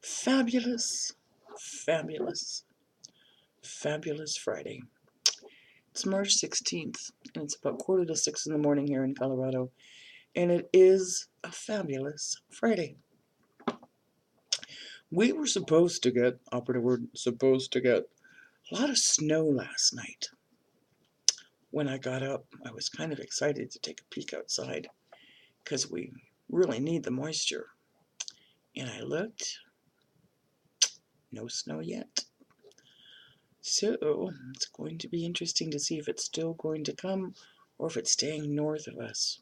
Fabulous, fabulous, fabulous Friday. It's March 16th, and it's about 5:45 in the morning here in Colorado, and it is a fabulous Friday. We were supposed to get, operative word, supposed to get a lot of snow last night. When I got up, I was kind of excited to take a peek outside because we really need the moisture. And I looked, no snow yet. So it's going to be interesting to see if it's still going to come or if it's staying north of us.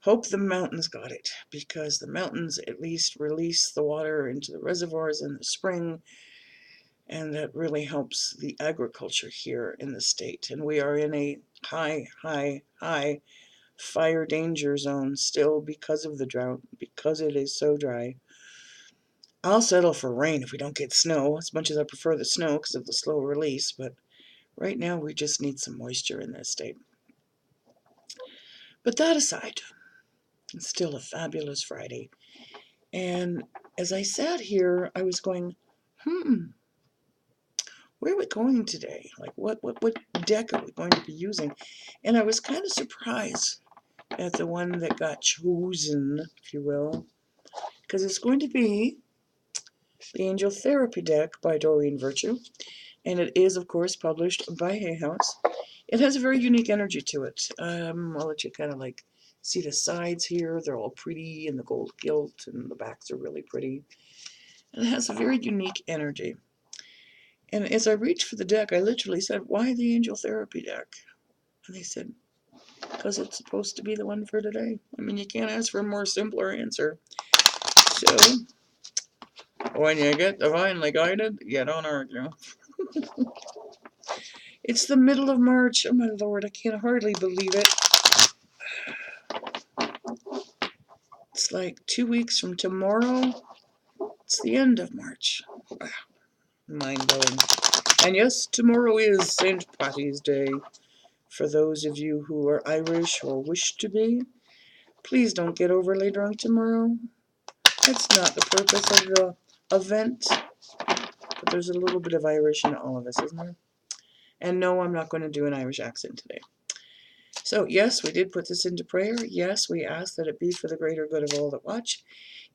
Hope the mountains got it, because the mountains at least release the water into the reservoirs in the spring, and that really helps the agriculture here in the state. And we are in a high fire danger zone still because of the drought, because it is so dry. I'll settle for rain if we don't get snow, as much as I prefer the snow because of the slow release, but right now we just need some moisture in this state. But that aside, it's still a fabulous Friday. And as I sat here, I was going, where are we going today? Like, what deck are we going to be using? And I was kind of surprised at the one that got chosen, if you will, because it's going to be the Angel Therapy deck by Doreen Virtue. And it is, of course, published by Hay House. It has a very unique energy to it. I'll let you kind of like see the sides here. They're all pretty, and the gold gilt, and the backs are really pretty. And it has a very unique energy. And as I reached for the deck, I literally said, "Why the Angel Therapy deck?" And they said, "Because it's supposed to be the one for today." I mean, you can't ask for a more simpler answer. So, when you get divinely guided, you don't argue. It's the middle of March. Oh, my Lord, I can't hardly believe it. It's like 2 weeks from tomorrow. It's the end of March. Wow, mind-blowing. And yes, tomorrow is St. Patty's Day. For those of you who are Irish or wish to be, please don't get overly drunk tomorrow. That's not the purpose of the event. But there's a little bit of Irish in all of us, isn't there? And no, I'm not going to do an Irish accent today. So, yes, we did put this into prayer. Yes, we ask that it be for the greater good of all that watch.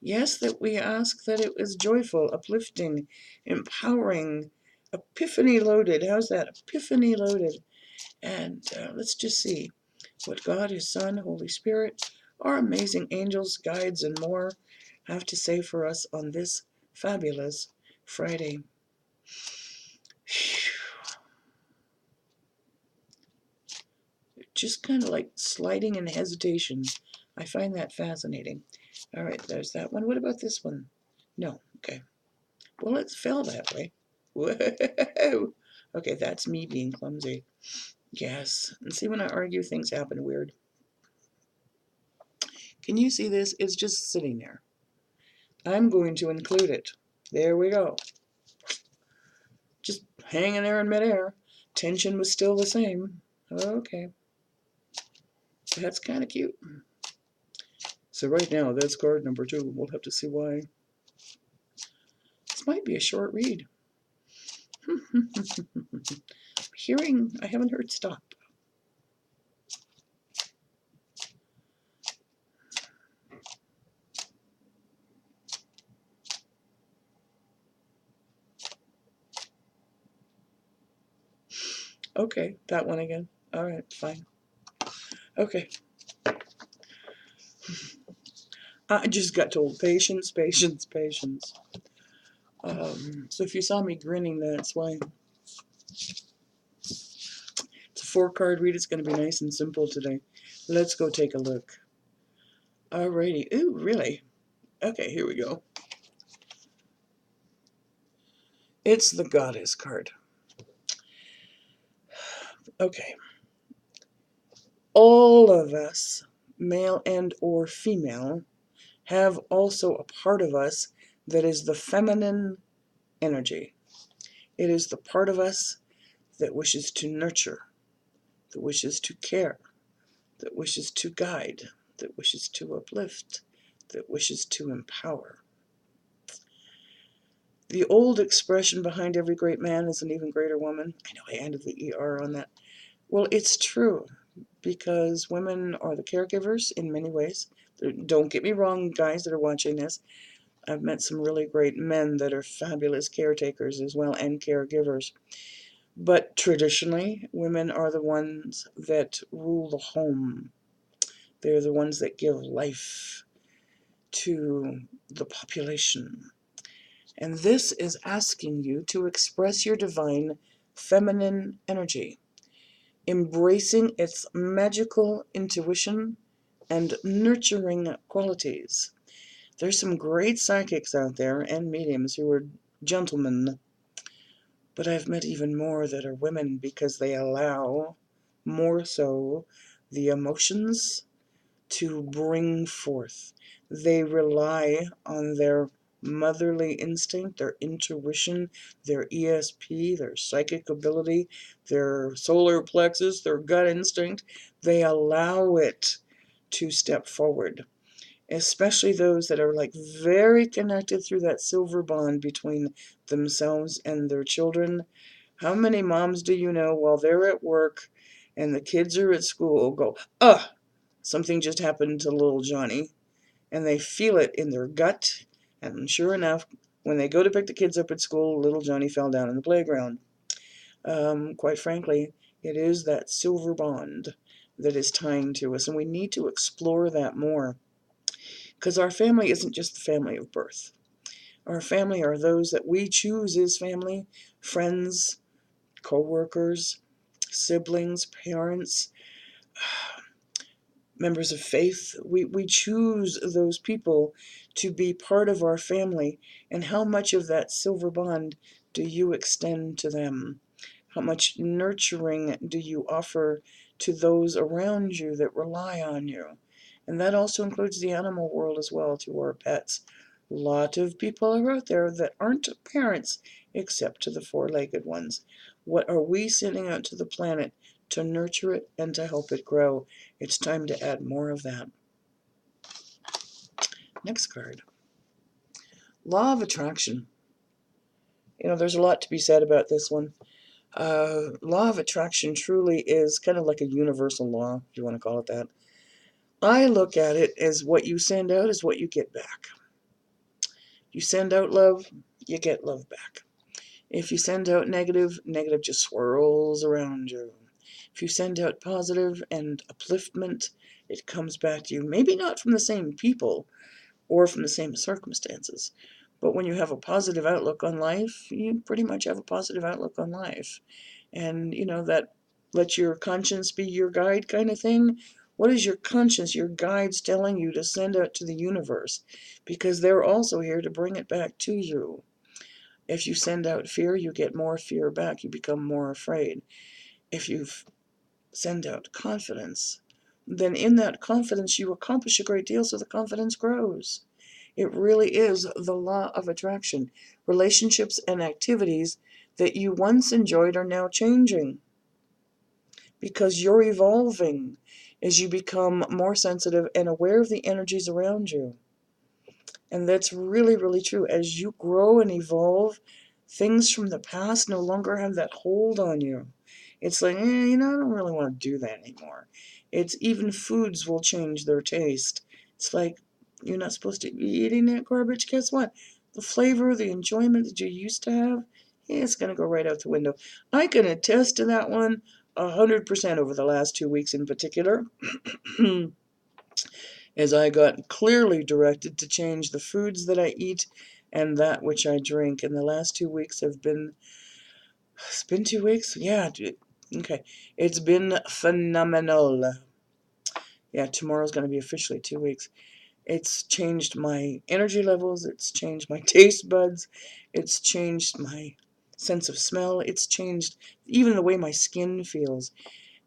Yes, that we ask that it was joyful, uplifting, empowering, epiphany loaded. How's that? Epiphany loaded. And let's just see what God, His Son, Holy Spirit, our amazing angels, guides, and more have to say for us on this fabulous Friday. Just kind of like sliding in hesitation. I find that fascinating. All right, there's that one. What about this one? No. Okay. Well, it fell that way. Whoa. Okay, that's me being clumsy. Yes. And see, when I argue, things happen weird. Can you see this? It's just sitting there. I'm going to include it. There we go. Just hanging there in midair. Tension was still the same. Okay. That's kind of cute. So right now, that's card number 2. We'll have to see why. This might be a short read. Hearing, I haven't heard stop. Okay, that one again. All right, fine. Okay. I just got told patience, patience, patience. So if you saw me grinning, that's why. It's a 4-card read. It's going to be nice and simple today. Let's go take a look. Alrighty. Ooh, really? Okay, here we go. It's the Goddess card. Okay. All of us, male and or female, have also a part of us that is the feminine energy. It is the part of us that wishes to nurture, that wishes to care, that wishes to guide, that wishes to uplift, that wishes to empower. The old expression behind every great man is an even greater woman. I know I ended the ER on that. Well, it's true because women are the caregivers in many ways. Don't get me wrong, guys that are watching this. I've met some really great men that are fabulous caretakers as well and caregivers. But traditionally, women are the ones that rule the home. They're the ones that give life to the population. And this is asking you to express your divine feminine energy, embracing its magical intuition and nurturing qualities. There's some great psychics out there and mediums who are gentlemen, but I've met even more that are women because they allow more so the emotions to bring forth. They rely on their motherly instinct, their intuition, their ESP, their psychic ability, their solar plexus, their gut instinct. They allow it to step forward, especially those that are like very connected through that silver bond between themselves and their children. How many moms do you know while they're at work and the kids are at school go, something just happened to little Johnny, and they feel it in their gut, and sure enough, when they go to pick the kids up at school, little Johnny fell down in the playground. Quite frankly, it is that silver bond that is tying to us, and we need to explore that more. Because our family isn't just the family of birth. Our family are those that we choose as family, friends, co-workers, siblings, parents, members of faith. We choose those people to be part of our family. And how much of that silver bond do you extend to them? How much nurturing do you offer to those around you that rely on you? And that also includes the animal world as well, to our pets. A lot of people are out there that aren't parents except to the four-legged ones. What are we sending out to the planet to nurture it and to help it grow? It's time to add more of that. Next card. Law of attraction. There's a lot to be said about this one. Law of attraction truly is kind of like a universal law, if you want to call it that. I look at it as what you send out is what you get back. You send out love, you get love back. If you send out negative, negative just swirls around you. If you send out positive and upliftment, it comes back to you. Maybe not from the same people or from the same circumstances, but when you have a positive outlook on life, you pretty much have a positive outlook on life. And that let your conscience be your guide kind of thing. What is your conscience, your guides telling you to send out to the universe? Because they're also here to bring it back to you. If you send out fear, you get more fear back. You become more afraid. If you send out confidence, then in that confidence you accomplish a great deal, so the confidence grows. It really is the law of attraction. Relationships and activities that you once enjoyed are now changing because you're evolving as you become more sensitive and aware of the energies around you. And that's really, really true. As you grow and evolve, things from the past no longer have that hold on you. It's like, I don't really want to do that anymore. It's even foods will change their taste. It's like, you're not supposed to be eating that garbage. Guess what? The flavor, the enjoyment that you used to have, it's going to go right out the window. I can attest to that one 100% over the last 2 weeks in particular. As I got clearly directed to change the foods that I eat and that which I drink. And the last 2 weeks have been, it's been 2 weeks? Yeah, okay. It's been phenomenal. Yeah, tomorrow's going to be officially 2 weeks. It's changed my energy levels. It's changed my taste buds. It's changed my sense of smell. It's changed even the way my skin feels.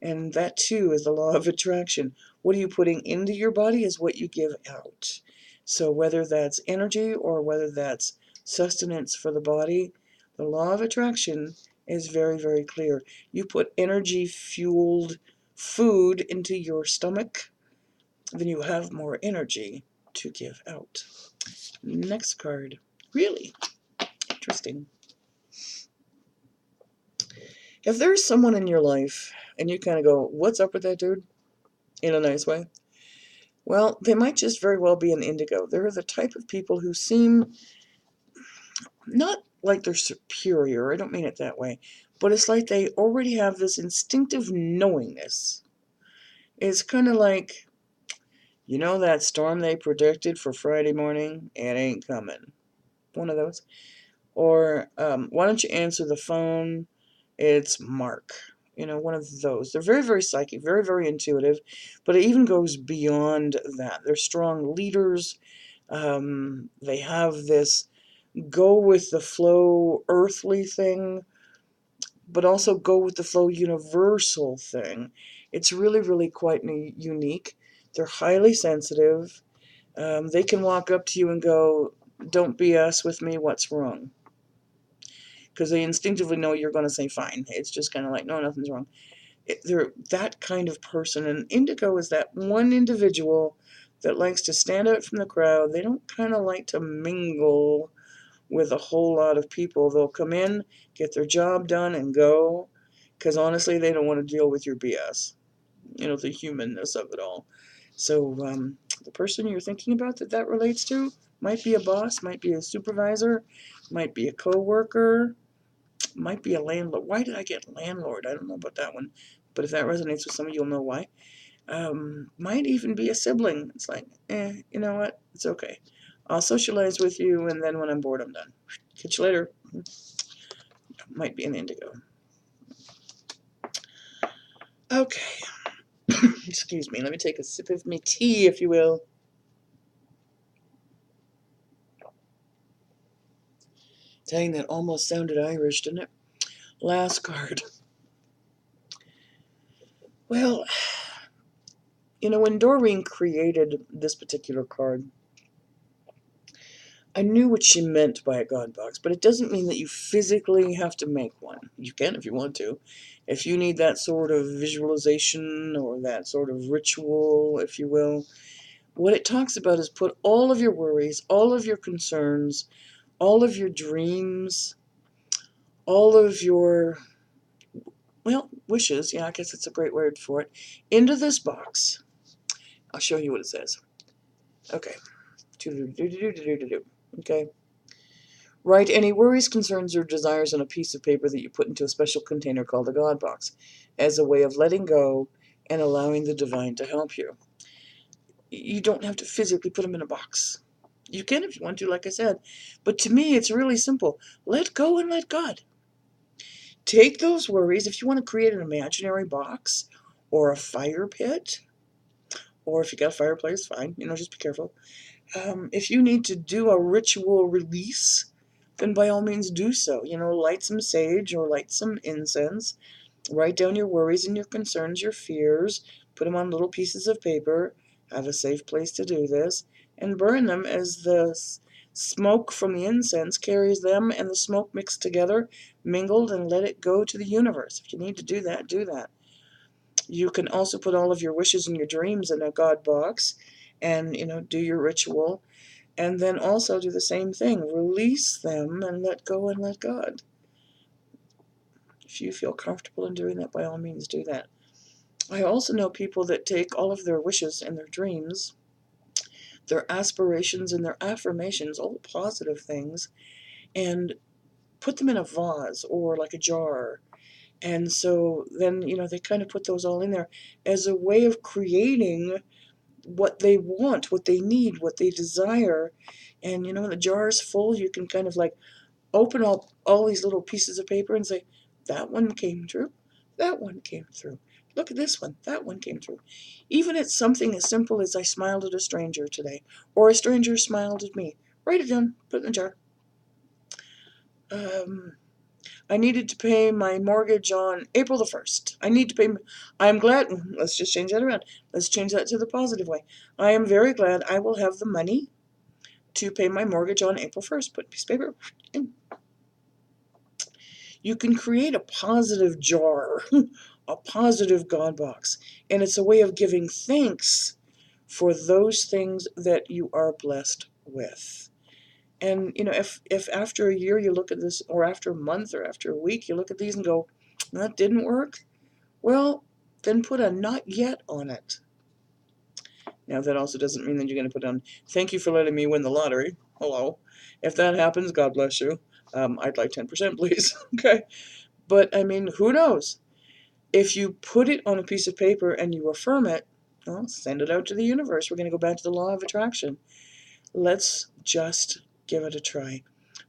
And that too is the law of attraction. What are you putting into your body is what you give out. So whether that's energy or whether that's sustenance for the body, the law of attraction is very, very clear. You put energy-fueled food into your stomach, then you have more energy to give out. Next card. Really Interesting. If there's someone in your life and you kind of go, what's up with that dude? In a nice way. Well, they might just very well be an indigo. They're the type of people who seem not like they're superior. I don't mean it that way. But it's like they already have this instinctive knowingness. It's kind of like, you know that storm they predicted for Friday morning? It ain't coming. One of those. Or, why don't you answer the phone? It's Mark. You know, one of those. They're very, very psychic, very, very intuitive, but it even goes beyond that. They're strong leaders. They have this go with the flow earthly thing, but also go with the flow universal thing. It's really, really quite unique. They're highly sensitive. They can walk up to you and go, don't BS with me, what's wrong? Because they instinctively know you're going to say fine. It's just kind of like, no, nothing's wrong. They're that kind of person. And Indigo is that one individual that likes to stand out from the crowd. They don't kind of like to mingle with a whole lot of people. They'll come in, get their job done, and go. Because honestly, they don't want to deal with your BS. You know, the humanness of it all. So the person you're thinking about that relates to might be a boss, might be a supervisor, might be a coworker, might be a landlord. Why did I get landlord? I don't know about that one. But if that resonates with some of you, you'll know why. Might even be a sibling. It's like, you know what? It's okay. I'll socialize with you, and then when I'm bored, I'm done. Catch you later. Might be an indigo. Okay. Excuse me. Let me take a sip of my tea, if you will. Dang, that almost sounded Irish, didn't it? Last card. Well, you know, when Doreen created this particular card, I knew what she meant by a God box, but it doesn't mean that you physically have to make one. You can if you want to. If you need that sort of visualization or that sort of ritual, if you will, what it talks about is put all of your worries, all of your concerns, all of your dreams, all of your, well, wishes, yeah, I guess it's a great word for it, into this box. I'll show you what it says. Okay. Okay. Write any worries, concerns, or desires on a piece of paper that you put into a special container called a God box as a way of letting go and allowing the divine to help you. You don't have to physically put them in a box. You can if you want to, like I said. But to me, it's really simple. Let go and let God. Take those worries. If you want to create an imaginary box or a fire pit, or if you got a fireplace, fine. You know, just be careful. If you need to do a ritual release, then by all means do so. You know, light some sage or light some incense. Write down your worries and your concerns, your fears. Put them on little pieces of paper. Have a safe place to do this. And burn them as the smoke from the incense carries them and the smoke mixed together, mingled, and let it go to the universe. If you need to do that, do that. You can also put all of your wishes and your dreams in a God box and, you know, do your ritual. And then also do the same thing. Release them and let go and let God. If you feel comfortable in doing that, by all means do that. I also know people that take all of their wishes and their dreams, their aspirations and their affirmations, all the positive things, and put them in a vase or like a jar. And so then, you know, they kind of put those all in there as a way of creating what they want, what they need, what they desire. And, you know, when the jar is full, you can kind of like open up all these little pieces of paper and say, that one came through, that one came through. Look at this one, that one came through. Even it's something as simple as I smiled at a stranger today, or a stranger smiled at me. Write it down, put it in the jar. I needed to pay my mortgage on April the 1st. I need to pay. I'm glad. Let's just change that around. Let's change that to the positive way. I am very glad I will have the money to pay my mortgage on April 1st. Put a piece of paper in. You can create a positive jar, a positive God box, and it's a way of giving thanks for those things that you are blessed with. And if after a year you look at this, or after a month or after a week you look at these and go, that didn't work, well, then put a not yet on it. Now that also doesn't mean that you're going to put on, thank you for letting me win the lottery. Hello. If that happens, God bless you. I'd like 10%, please. Okay. But I mean, who knows? If you put it on a piece of paper and you affirm it, well, send it out to the universe. We're going to go back to the law of attraction. Let's just give it a try.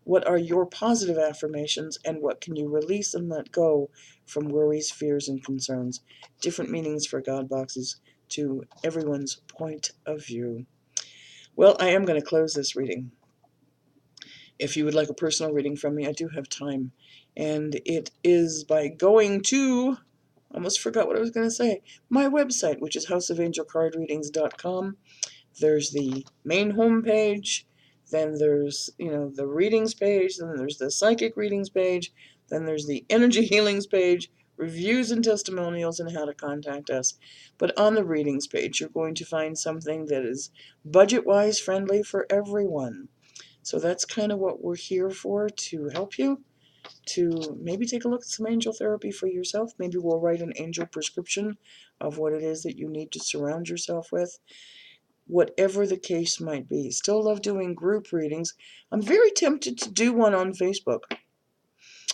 What are your positive affirmations, and what can you release and let go from worries, fears, and concerns? Different meanings for God boxes to everyone's point of view. Well, I am going to close this reading. If you would like a personal reading from me, I do have time. And it is by going to, I almost forgot what I was going to say, my website, which is houseofangelcardreadings.com. There's the main home page, then there's, the readings page, then there's the psychic readings page, then there's the energy healings page, reviews and testimonials, and how to contact us. But on the readings page, you're going to find something that is budget-wise friendly for everyone. So that's kind of what we're here for, to help you, to maybe take a look at some angel therapy for yourself. Maybe we'll write an angel prescription of what it is that you need to surround yourself with. Whatever the case might be. Still love doing group readings. I'm very tempted to do one on Facebook.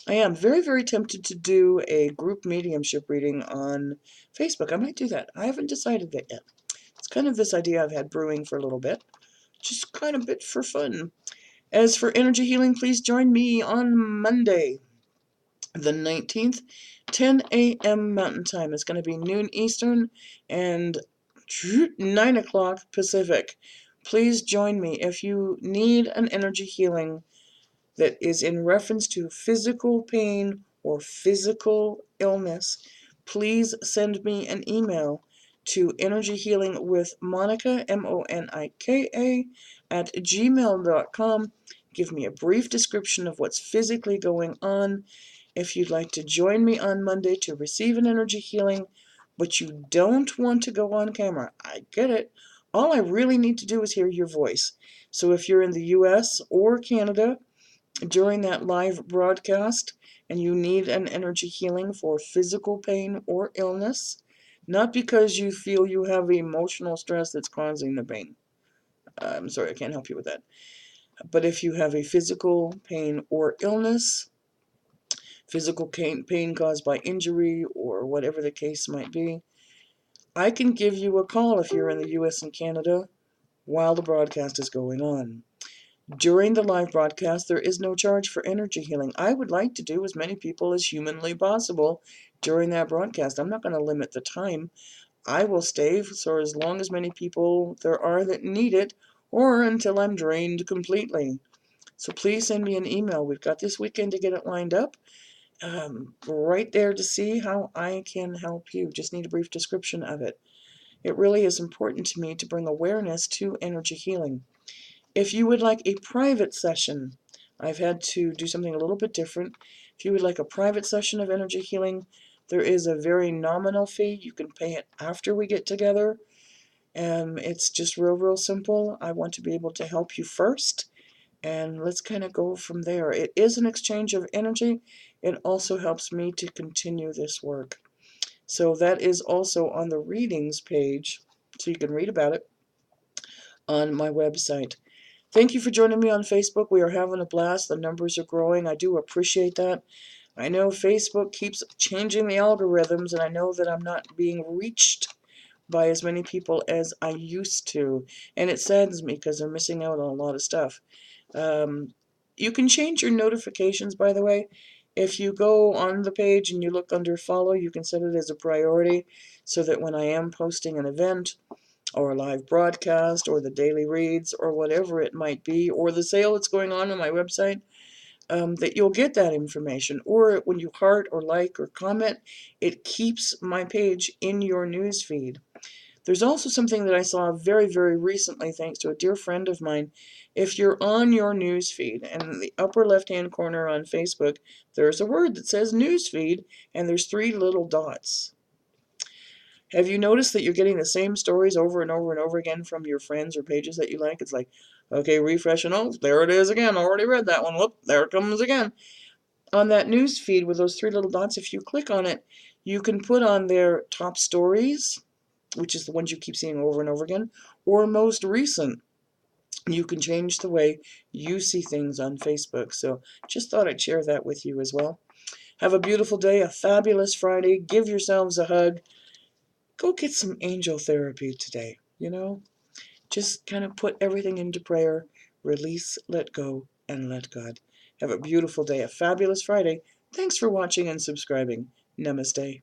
I am very, very tempted to do a group mediumship reading on Facebook. I might do that. I haven't decided that yet. It's kind of this idea I've had brewing for a little bit. Just kind of a bit for fun. As for energy healing, please join me on Monday, the 19th, 10 a.m. Mountain Time. It's going to be noon Eastern and 9 o'clock Pacific. Please join me. If you need an energy healing that is in reference to physical pain or physical illness, please send me an email to energyhealingwithmonica, Monika, at gmail.com. Give me a brief description of what's physically going on. If you'd like to join me on Monday to receive an energy healing, but you don't want to go on camera, I get it. All I really need to do is hear your voice. So if you're in the US or Canada during that live broadcast and you need an energy healing for physical pain or illness, not because you feel you have emotional stress that's causing the pain. I'm sorry, I can't help you with that. But if you have a physical pain or illness, physical pain caused by injury or whatever the case might be, I can give you a call if you're in the US and Canada while the broadcast is going on. During the live broadcast, there is no charge for energy healing. I would like to do as many people as humanly possible during that broadcast. I'm not going to limit the time. I will stay for as long as many people there are that need it, or until I'm drained completely. So please send me an email. We've got this weekend to get it lined up. Right there to see how I can help you. Just need a brief description of it. It really is important to me to bring awareness to energy healing. If you would like a private session, I've had to do something a little bit different. If you would like a private session of energy healing, there is a very nominal fee. You can pay it after we get together. It's just real simple. I want to be able to help you first, and let's kind of go from there. It is an exchange of energy. It also helps me to continue this work. So that is also on the readings page, so you can read about it on my website. Thank you for joining me on Facebook. We are having a blast. The numbers are growing. I do appreciate that. I know Facebook keeps changing the algorithms, and I know that I'm not being reached by as many people as I used to. And it saddens me because they're missing out on a lot of stuff. You can change your notifications, by the way. If you go on the page and you look under follow, you can set it as a priority so that when I am posting an event or a live broadcast or the daily reads or whatever it might be, or the sale that's going on my website, that you'll get that information. Or when you heart or like or comment, it keeps my page in your news feed. There's also something that I saw very recently, thanks to a dear friend of mine. If you're on your news feed, and in the upper left-hand corner on Facebook, there's a word that says news feed, and there's 3 little dots. Have you noticed that you're getting the same stories over and over and over again from your friends or pages that you like? It's like, Okay, refresh, and oh, there it is again. Already read that one. Whoop, there it comes again. On that news feed with those three little dots, if you click on it, you can put on their top stories, which is the ones you keep seeing over and over again, or most recent. You can change the way you see things on Facebook. So just thought I'd share that with you as well. Have a beautiful day, a fabulous Friday. Give yourselves a hug. Go get some angel therapy today, Just kind of put everything into prayer, release, let go, and let God. Have a beautiful day, a fabulous Friday. Thanks for watching and subscribing. Namaste.